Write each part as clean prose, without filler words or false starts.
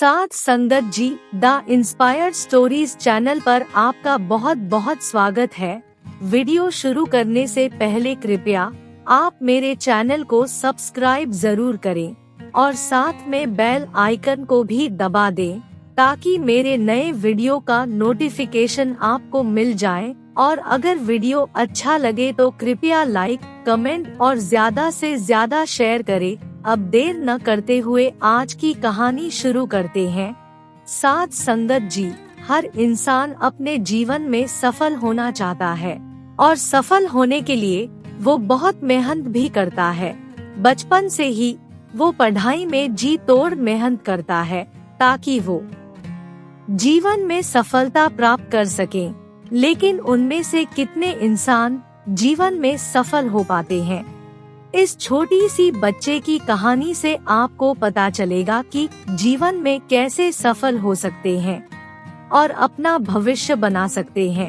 साथ संगत जी the inspired stories channel पर आपका बहुत बहुत स्वागत है। वीडियो शुरू करने से पहले कृपया आप मेरे चैनल को सब्सक्राइब जरूर करें और साथ में बेल आइकन को भी दबा दें ताकि मेरे नए वीडियो का नोटिफिकेशन आपको मिल जाए। और अगर वीडियो अच्छा लगे तो कृपया लाइक, कमेंट और ज्यादा से ज्यादा शेयर करें। अब देर न करते हुए आज की कहानी शुरू करते हैं। साथ संगत जी, हर इंसान अपने जीवन में सफल होना चाहता है और सफल होने के लिए वो बहुत मेहनत भी करता है। बचपन से ही वो पढ़ाई में जी तोड़ मेहनत करता है ताकि वो जीवन में सफलता प्राप्त कर सके। लेकिन उनमें से कितने इंसान जीवन में सफल हो पाते हैं? इस छोटी सी बच्चे की कहानी से आपको पता चलेगा कि जीवन में कैसे सफल हो सकते हैं और अपना भविष्य बना सकते हैं।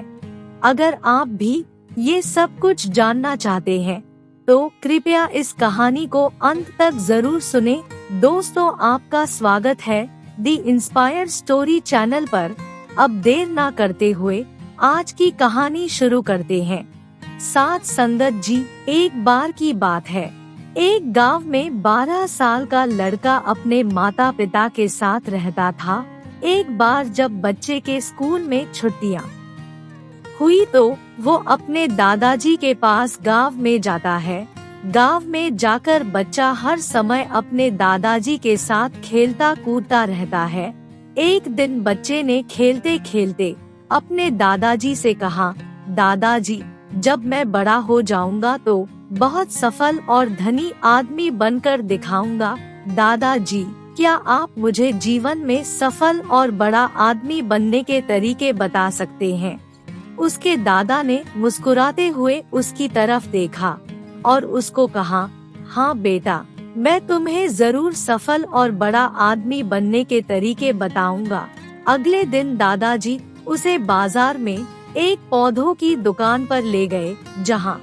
अगर आप भी ये सब कुछ जानना चाहते हैं तो कृपया इस कहानी को अंत तक जरूर सुने। दोस्तों, आपका स्वागत है द इंस्पायर्ड स्टोरी चैनल पर। अब देर ना करते हुए आज की कहानी शुरू करते हैं। साथ संगत जी, एक बार की बात है, एक गांव में 12 साल का लड़का अपने माता पिता के साथ रहता था। एक बार जब बच्चे के स्कूल में छुट्टियां हुई तो वो अपने दादाजी के पास गांव में जाता है। गांव में जाकर बच्चा हर समय अपने दादाजी के साथ खेलता कूदता रहता है। एक दिन बच्चे ने खेलते खेलते अपने दादाजी से कहा, दादाजी, जब मैं बड़ा हो जाऊंगा तो बहुत सफल और धनी आदमी बनकर दिखाऊंगा। दादाजी, क्या आप मुझे जीवन में सफल और बड़ा आदमी बनने के तरीके बता सकते हैं? उसके दादा ने मुस्कुराते हुए उसकी तरफ देखा और उसको कहा, हाँ बेटा, मैं तुम्हें जरूर सफल और बड़ा आदमी बनने के तरीके बताऊंगा। अगले दिन दादाजी उसे बाजार में एक पौधों की दुकान पर ले गए जहाँ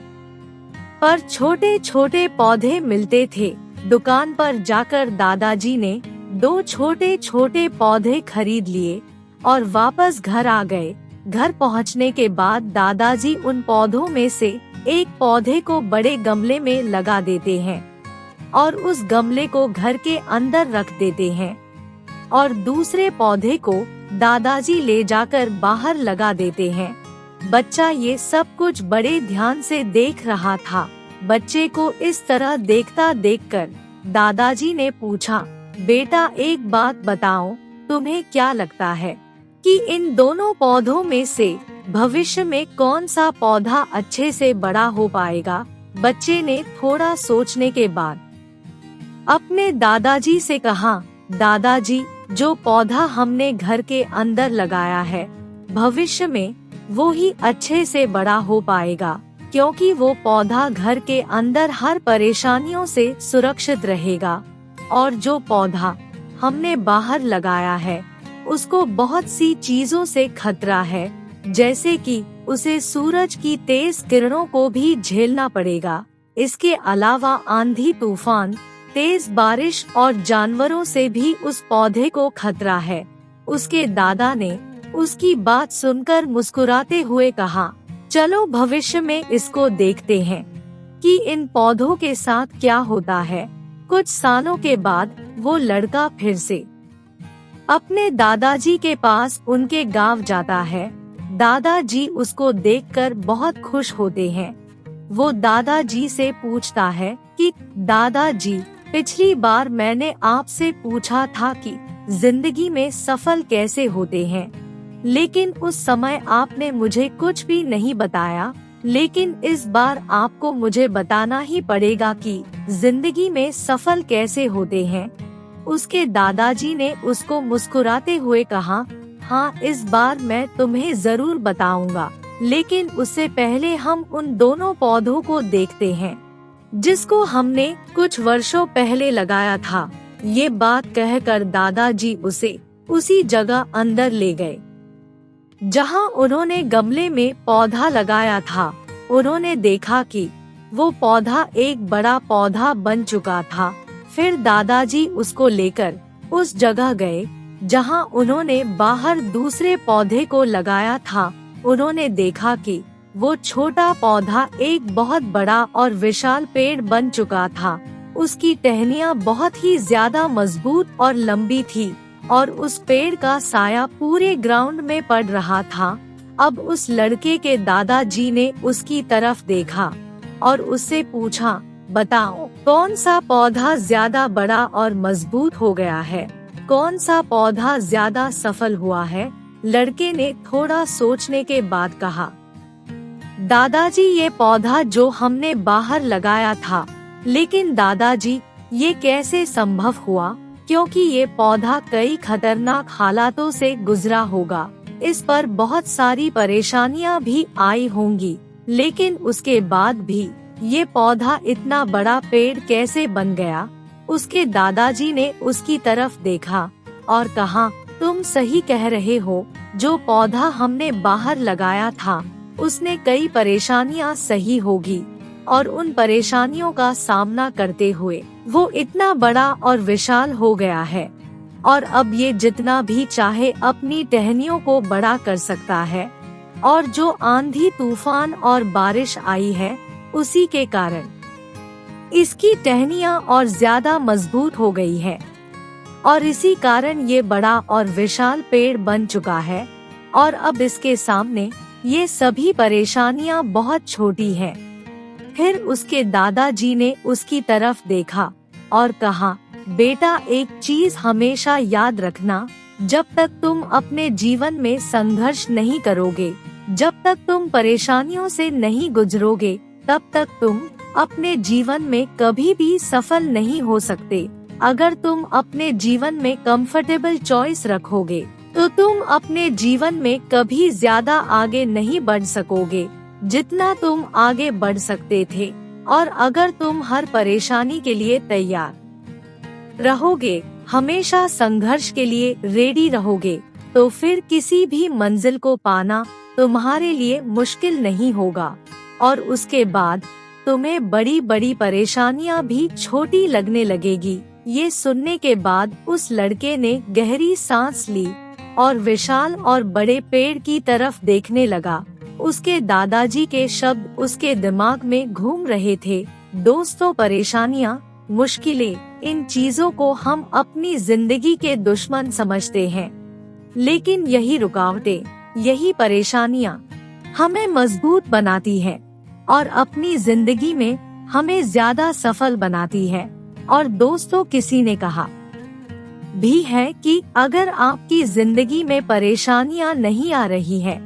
पर छोटे छोटे पौधे मिलते थे। दुकान पर जाकर दादाजी ने 2 छोटे छोटे पौधे खरीद लिए और वापस घर आ गए। घर पहुँचने के बाद दादाजी उन पौधों में से एक पौधे को बड़े गमले में लगा देते हैं और उस गमले को घर के अंदर रख देते हैं और दूसरे पौधे को दादाजी ले जाकर बाहर लगा देते हैं। बच्चा ये सब कुछ बड़े ध्यान से देख रहा था। बच्चे को इस तरह देखता देखकर दादाजी ने पूछा, बेटा एक बात बताओ, तुम्हें क्या लगता है कि इन दोनों पौधों में से भविष्य में कौन सा पौधा अच्छे से बड़ा हो पाएगा? बच्चे ने थोड़ा सोचने के बाद अपने दादाजी से कहा, दादाजी, जो पौधा हमने घर के अंदर लगाया है भविष्य में वो ही अच्छे से बड़ा हो पाएगा, क्योंकि वो पौधा घर के अंदर हर परेशानियों से सुरक्षित रहेगा। और जो पौधा हमने बाहर लगाया है उसको बहुत सी चीजों से खतरा है, जैसे कि उसे सूरज की तेज किरणों को भी झेलना पड़ेगा। इसके अलावा आंधी तूफान, तेज बारिश और जानवरों से भी उस पौधे को खतरा है। उसके दादा ने उसकी बात सुनकर मुस्कुराते हुए कहा, चलो भविष्य में इसको देखते हैं कि इन पौधों के साथ क्या होता है। कुछ सालों के बाद वो लड़का फिर से अपने दादाजी के पास उनके गांव जाता है। दादाजी उसको देखकर बहुत खुश होते हैं। वो दादाजी से पूछता है कि दादाजी, पिछली बार मैंने आपसे पूछा था कि जिंदगी में सफल कैसे होते हैं, लेकिन उस समय आपने मुझे कुछ भी नहीं बताया। लेकिन इस बार आपको मुझे बताना ही पड़ेगा कि जिंदगी में सफल कैसे होते हैं। उसके दादाजी ने उसको मुस्कुराते हुए कहा, हाँ, इस बार मैं तुम्हें जरूर बताऊंगा, लेकिन उससे पहले हम उन दोनों पौधों को देखते हैं जिसको हमने कुछ वर्षों पहले लगाया था। ये बात कहकर दादाजी उसे उसी जगह अंदर ले गए जहां उन्होंने गमले में पौधा लगाया था। उन्होंने देखा कि वो पौधा एक बड़ा पौधा बन चुका था। फिर दादाजी उसको लेकर उस जगह गए जहां उन्होंने बाहर दूसरे पौधे को लगाया था, उन्होंने देखा कि वो छोटा पौधा एक बहुत बड़ा और विशाल पेड़ बन चुका था। उसकी टहनियाँ बहुत ही ज्यादा मजबूत और लंबी थी और उस पेड़ का साया पूरे ग्राउंड में पड़ रहा था। अब उस लड़के के दादाजी ने उसकी तरफ देखा और उससे पूछा, बताओ कौन सा पौधा ज्यादा बड़ा और मजबूत हो गया है? कौन सा पौधा ज्यादा सफल हुआ है? लड़के ने थोड़ा सोचने के बाद कहा, दादाजी ये पौधा जो हमने बाहर लगाया था। लेकिन दादाजी ये कैसे संभव हुआ? क्योंकि ये पौधा कई खतरनाक हालातों से गुजरा होगा। इस पर बहुत सारी परेशानियां भी आई होंगी, लेकिन उसके बाद भी ये पौधा इतना बड़ा पेड़ कैसे बन गया? उसके दादाजी ने उसकी तरफ देखा और कहा, तुम सही कह रहे हो, जो पौधा हमने बाहर लगाया था उसने कई परेशानियां सही होगी और उन परेशानियों का सामना करते हुए वो इतना बड़ा और विशाल हो गया है और अब ये जितना भी चाहे अपनी टहनियों को बड़ा कर सकता है। और जो आंधी तूफान और बारिश आई है, उसी के कारण इसकी टहनियां और ज्यादा मजबूत हो गई है और इसी कारण ये बड़ा और विशाल पेड़ बन चुका है और अब इसके सामने ये सभी परेशानियां बहुत छोटी हैं। फिर उसके दादाजी ने उसकी तरफ देखा और कहा, बेटा एक चीज हमेशा याद रखना, जब तक तुम अपने जीवन में संघर्ष नहीं करोगे, जब तक तुम परेशानियों से नहीं गुजरोगे, तब तक तुम अपने जीवन में कभी भी सफल नहीं हो सकते। अगर तुम अपने जीवन में कंफर्टेबल चॉइस रखोगे तो तुम अपने जीवन में कभी ज्यादा आगे नहीं बढ़ सकोगे जितना तुम आगे बढ़ सकते थे। और अगर तुम हर परेशानी के लिए तैयार रहोगे, हमेशा संघर्ष के लिए रेडी रहोगे, तो फिर किसी भी मंजिल को पाना तुम्हारे लिए मुश्किल नहीं होगा और उसके बाद तुम्हें बड़ी बड़ी परेशानियां भी छोटी लगने लगेगी। ये सुनने के बाद उस लड़के ने गहरी सांस ली और विशाल और बड़े पेड़ की तरफ देखने लगा। उसके दादाजी के शब्द उसके दिमाग में घूम रहे थे। दोस्तों, परेशानियां, मुश्किलें, इन चीजों को हम अपनी जिंदगी के दुश्मन समझते हैं, लेकिन यही रुकावटें, यही परेशानियां हमें मजबूत बनाती हैं और अपनी जिंदगी में हमें ज्यादा सफल बनाती है। और दोस्तों, किसी ने कहा भी है कि अगर आपकी जिंदगी में परेशानियां नहीं आ रही हैं,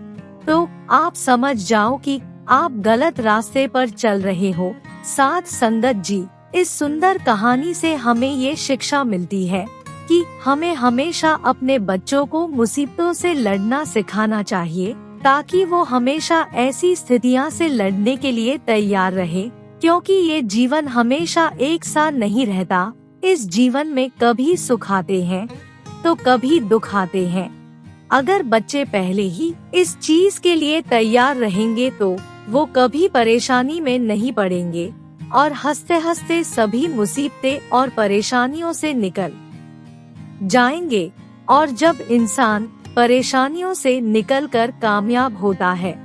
तो आप समझ जाओ कि आप गलत रास्ते पर चल रहे हो। साथ संगत जी, इस सुंदर कहानी से हमें ये शिक्षा मिलती है कि हमें हमेशा अपने बच्चों को मुसीबतों से लड़ना सिखाना चाहिए, ताकि वो हमेशा ऐसी स्थितियां से लड़ने के लिए तैयार रहे, क्योंकि ये जीवन हमेशा एक सा नहीं रहता। इस जीवन में कभी सुख आते हैं तो कभी दुख आते हैं। अगर बच्चे पहले ही इस चीज के लिए तैयार रहेंगे तो वो कभी परेशानी में नहीं पड़ेंगे और हंसते हंसते सभी मुसीबतें और परेशानियों से निकल जाएंगे। और जब इंसान परेशानियों से निकलकर कामयाब होता है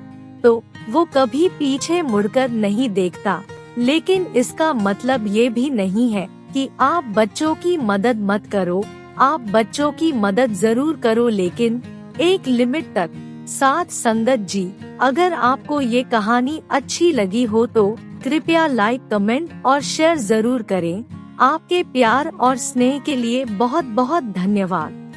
तो वो कभी पीछे मुड़कर नहीं देखता। लेकिन इसका मतलब ये भी नहीं है कि आप बच्चों की मदद मत करो। आप बच्चों की मदद जरूर करो, लेकिन एक लिमिट तक। साथ संगत जी, अगर आपको ये कहानी अच्छी लगी हो तो कृपया लाइक, कमेंट और शेयर जरूर करें। आपके प्यार और स्नेह के लिए बहुत बहुत धन्यवाद।